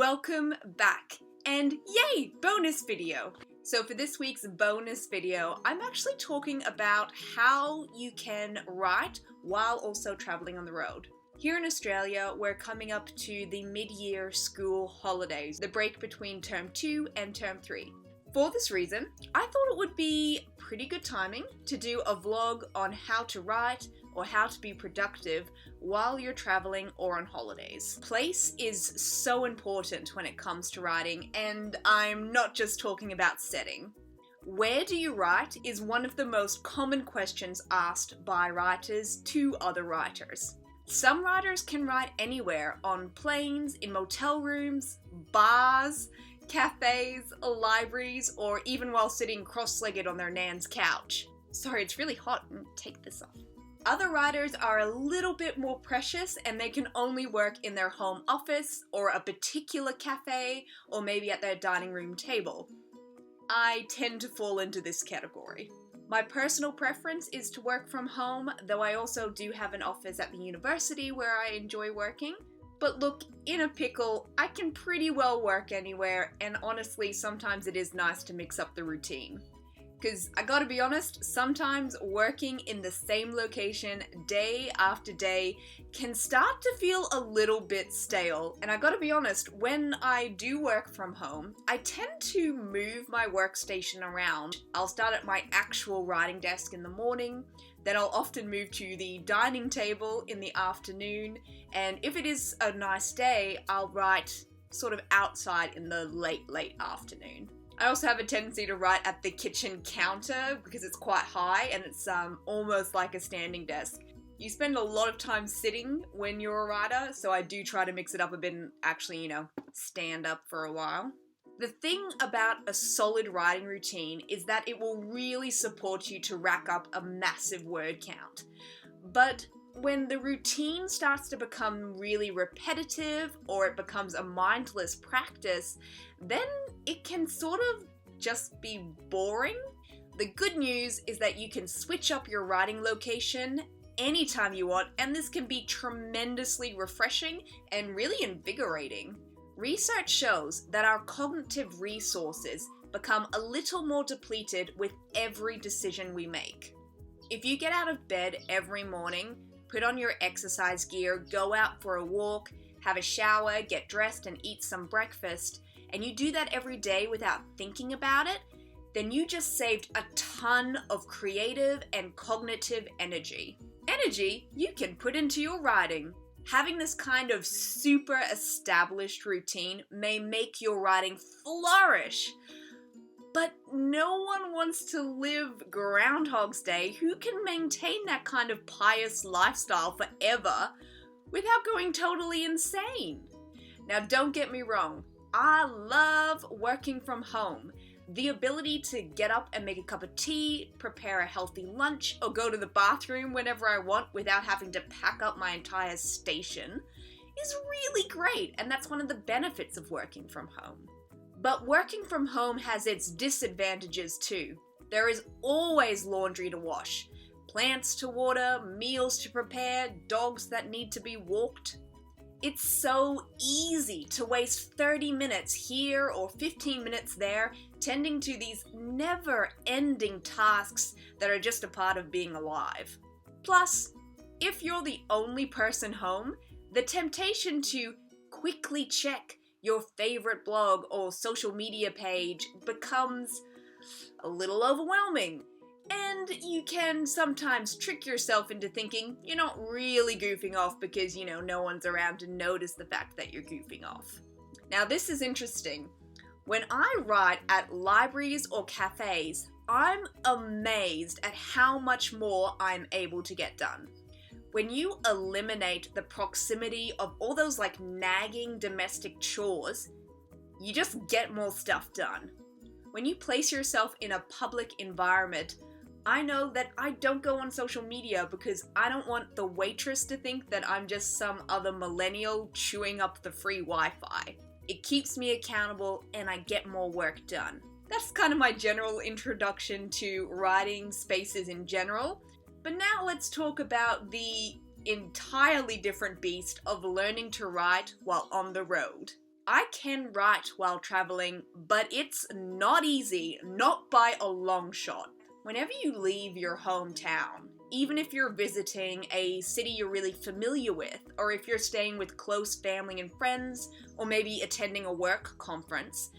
welcome back, and yay, bonus video! So for this week's bonus video, I'm actually talking about how you can write while also traveling on the road. Here in Australia, we're coming up to the mid-year school holidays, the break between term 2 and term 3. For this reason, I thought it would be pretty good timing to do a vlog on how to write or how to be productive while you're traveling or on holidays. Place is so important when it comes to writing, and I'm not just talking about setting. Where do you write is one of the most common questions asked by writers to other writers. Some writers can write anywhere, on planes, in motel rooms, bars, cafes, libraries, or even while sitting cross-legged on their nan's couch. Sorry, it's really hot. Take this off. Other writers are a little bit more precious and they can only work in their home office or a particular cafe or maybe at their dining room table. I tend to fall into this category. My personal preference is to work from home, though I also do have an office at the university where I enjoy working. But look, in a pickle, I can pretty well work anywhere, and honestly, sometimes it is nice to mix up the routine. Because I gotta be honest, sometimes working in the same location day after day can start to feel a little bit stale. And I gotta be honest, when I do work from home, I tend to move my workstation around. I'll start at my actual writing desk in the morning, then I'll often move to the dining table in the afternoon, and if it is a nice day, I'll write sort of outside in the late afternoon. I also have a tendency to write at the kitchen counter because it's quite high and it's almost like a standing desk. You spend a lot of time sitting when you're a writer, so I do try to mix it up a bit and actually, stand up for a while. The thing about a solid writing routine is that it will really support you to rack up a massive word count. But when the routine starts to become really repetitive or it becomes a mindless practice, then it can sort of just be boring. The good news is that you can switch up your writing location anytime you want, and this can be tremendously refreshing and really invigorating. Research shows that our cognitive resources become a little more depleted with every decision we make. If you get out of bed every morning, put on your exercise gear, go out for a walk, have a shower, get dressed and eat some breakfast, and you do that every day without thinking about it, then you just saved a ton of creative and cognitive energy. Energy you can put into your writing. Having this kind of super established routine may make your writing flourish. But no one wants to live Groundhog's Day who can maintain that kind of pious lifestyle forever without going totally insane. Now don't get me wrong, I love working from home. The ability to get up and make a cup of tea, prepare a healthy lunch, or go to the bathroom whenever I want without having to pack up my entire station is really great, and that's one of the benefits of working from home. But working from home has its disadvantages too. There is always laundry to wash, plants to water, meals to prepare, dogs that need to be walked. It's so easy to waste 30 minutes here or 15 minutes there tending to these never-ending tasks that are just a part of being alive. Plus, if you're the only person home, the temptation to quickly check your favorite blog or social media page becomes a little overwhelming. And you can sometimes trick yourself into thinking you're not really goofing off because, no one's around to notice the fact that you're goofing off. Now, this is interesting. When I write at libraries or cafes, I'm amazed at how much more I'm able to get done. When you eliminate the proximity of all those nagging domestic chores, you just get more stuff done. When you place yourself in a public environment, I know that I don't go on social media because I don't want the waitress to think that I'm just some other millennial chewing up the free Wi-Fi. It keeps me accountable and I get more work done. That's kind of my general introduction to writing spaces in general. But now let's talk about the entirely different beast of learning to write while on the road. I can write while traveling, but it's not easy, not by a long shot. Whenever you leave your hometown, even if you're visiting a city you're really familiar with, or if you're staying with close family and friends, or maybe attending a work conference,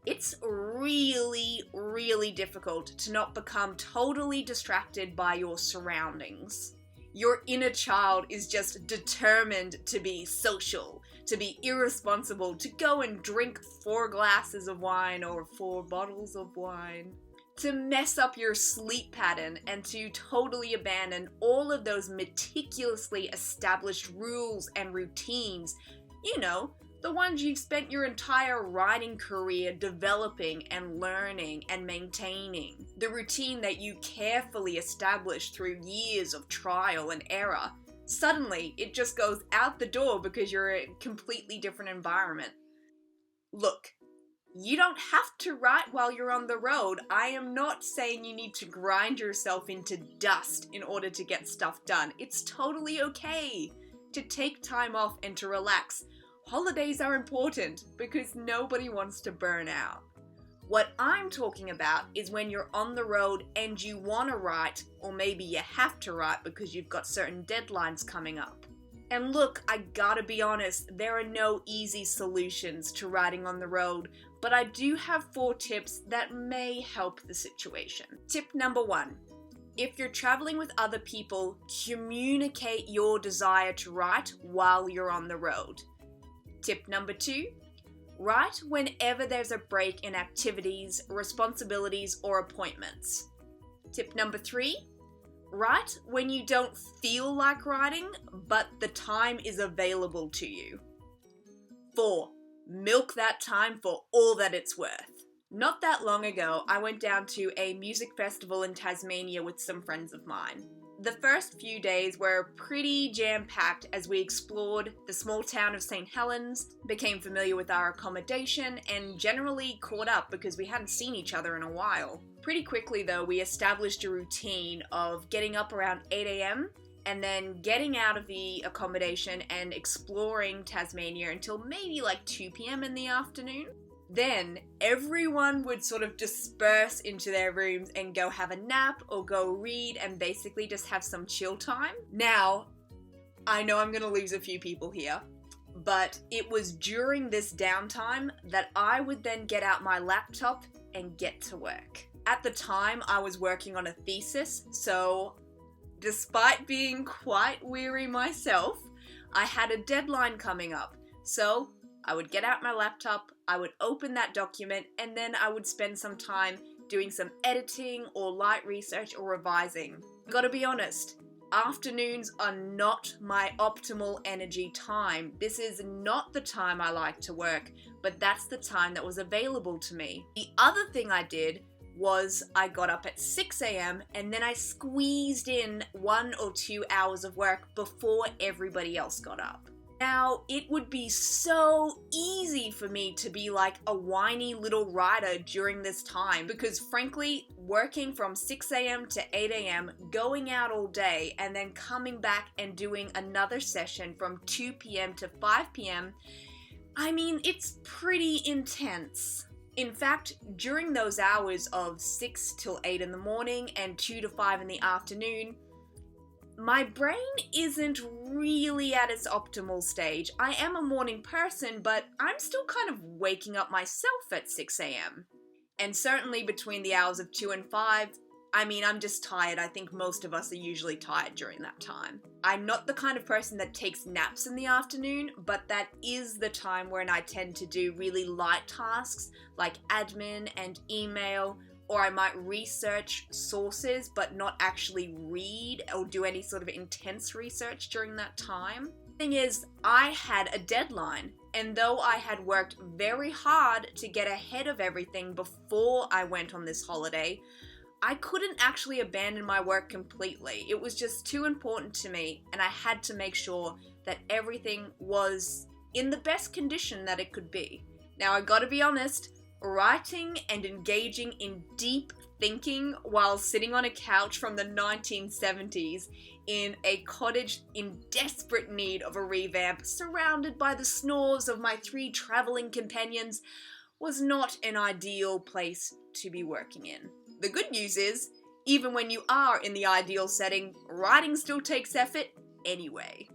it's really, really difficult to not become totally distracted by your surroundings. Your inner child is just determined to be social, to be irresponsible, to go and drink 4 glasses of wine or 4 bottles of wine, to mess up your sleep pattern and to totally abandon all of those meticulously established rules and routines, you know, the ones you've spent your entire writing career developing and learning and maintaining. The routine that you carefully established through years of trial and error. Suddenly, it just goes out the door because you're in a completely different environment. Look, you don't have to write while you're on the road. I am not saying you need to grind yourself into dust in order to get stuff done. It's totally okay to take time off and to relax. Holidays are important because nobody wants to burn out. What I'm talking about is when you're on the road and you want to write, or maybe you have to write because you've got certain deadlines coming up. And look, I gotta be honest, there are no easy solutions to writing on the road, but I do have 4 tips that may help the situation. Tip number 1. If you're traveling with other people, communicate your desire to write while you're on the road. Tip number 2, write whenever there's a break in activities, responsibilities, or appointments. Tip number 3, write when you don't feel like writing, but the time is available to you. 4, milk that time for all that it's worth. Not that long ago, I went down to a music festival in Tasmania with some friends of mine. The first few days were pretty jam-packed as we explored the small town of St. Helens, became familiar with our accommodation, and generally caught up because we hadn't seen each other in a while. Pretty quickly though, we established a routine of getting up around 8 a.m. and then getting out of the accommodation and exploring Tasmania until maybe like 2 p.m. in the afternoon. Then everyone would sort of disperse into their rooms and go have a nap or go read and basically just have some chill time. Now, I know I'm going to lose a few people here, but it was during this downtime that I would then get out my laptop and get to work. At the time, I was working on a thesis, so despite being quite weary myself, I had a deadline coming up. So I would get out my laptop, I would open that document, and then I would spend some time doing some editing or light research or revising. Gotta be honest, afternoons are not my optimal energy time. This is not the time I like to work, but that's the time that was available to me. The other thing I did was I got up at 6 a.m. and then I squeezed in 1 or 2 hours of work before everybody else got up. Now, it would be so easy for me to be like a whiny little writer during this time because frankly, working from 6 a.m. to 8 a.m., going out all day, and then coming back and doing another session from 2 p.m. to 5 p.m., I mean, it's pretty intense. In fact, during those hours of 6 till 8 in the morning and 2 to 5 in the afternoon, my brain isn't really at its optimal stage. I am a morning person, but I'm still kind of waking up myself at 6 a.m. And certainly between the hours of 2 and 5, I mean, I'm just tired. I think most of us are usually tired during that time. I'm not the kind of person that takes naps in the afternoon, but that is the time when I tend to do really light tasks like admin and email, or I might research sources but not actually read or do any sort of intense research during that time. The thing is, I had a deadline, and though I had worked very hard to get ahead of everything before I went on this holiday, I couldn't actually abandon my work completely. It was just too important to me, and I had to make sure that everything was in the best condition that it could be. Now, I gotta be honest, writing and engaging in deep thinking while sitting on a couch from the 1970s in a cottage in desperate need of a revamp, surrounded by the snores of my 3 traveling companions, was not an ideal place to be working in. The good news is, even when you are in the ideal setting, writing still takes effort anyway.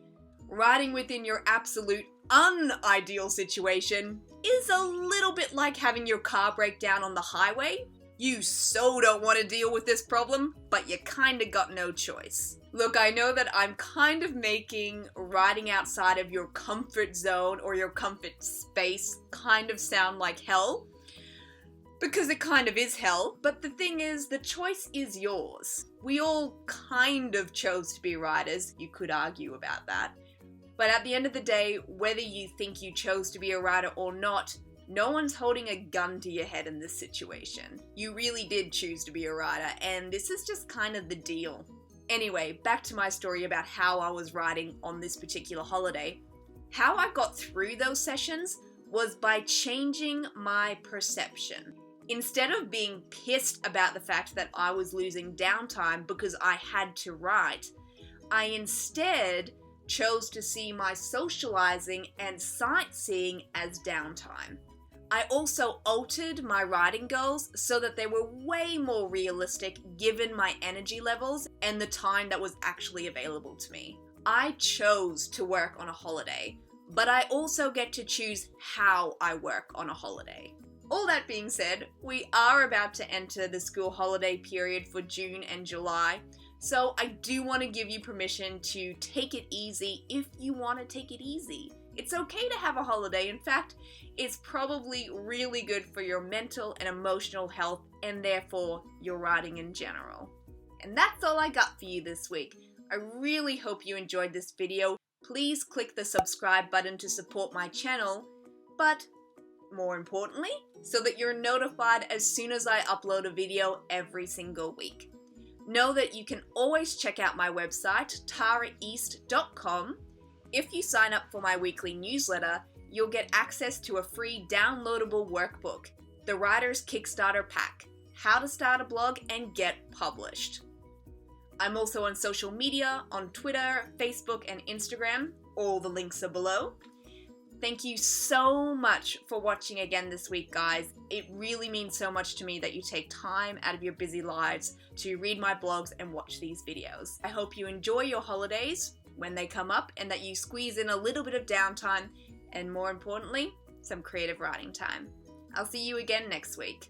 Writing within your absolute unideal situation is a little bit like having your car break down on the highway. You so don't want to deal with this problem, but you kinda got no choice. Look, I know that I'm kind of making writing outside of your comfort zone or your comfort space kind of sound like hell, because it kind of is hell, but the thing is, the choice is yours. We all kind of chose to be writers, you could argue about that. But at the end of the day, whether you think you chose to be a writer or not, no one's holding a gun to your head in this situation. You really did choose to be a writer, and this is just kind of the deal. Anyway, back to my story about how I was writing on this particular holiday. How I got through those sessions was by changing my perception. Instead of being pissed about the fact that I was losing downtime because I had to write, I instead chose to see my socializing and sightseeing as downtime. I also altered my writing goals so that they were way more realistic given my energy levels and the time that was actually available to me. I chose to work on a holiday, but I also get to choose how I work on a holiday. All that being said, we are about to enter the school holiday period for June and July, so I do want to give you permission to take it easy if you want to take it easy. It's okay to have a holiday. In fact, it's probably really good for your mental and emotional health and therefore your writing in general. And that's all I got for you this week. I really hope you enjoyed this video. Please click the subscribe button to support my channel, but more importantly, so that you're notified as soon as I upload a video every single week. Know that you can always check out my website, taraeast.com. If you sign up for my weekly newsletter, you'll get access to a free downloadable workbook, the Writers Kickstarter Pack, How to Start a Blog and Get Published. I'm also on social media, on Twitter, Facebook, and Instagram. All the links are below. Thank you so much for watching again this week, guys. It really means so much to me that you take time out of your busy lives to read my blogs and watch these videos. I hope you enjoy your holidays when they come up and that you squeeze in a little bit of downtime and, more importantly, some creative writing time. I'll see you again next week.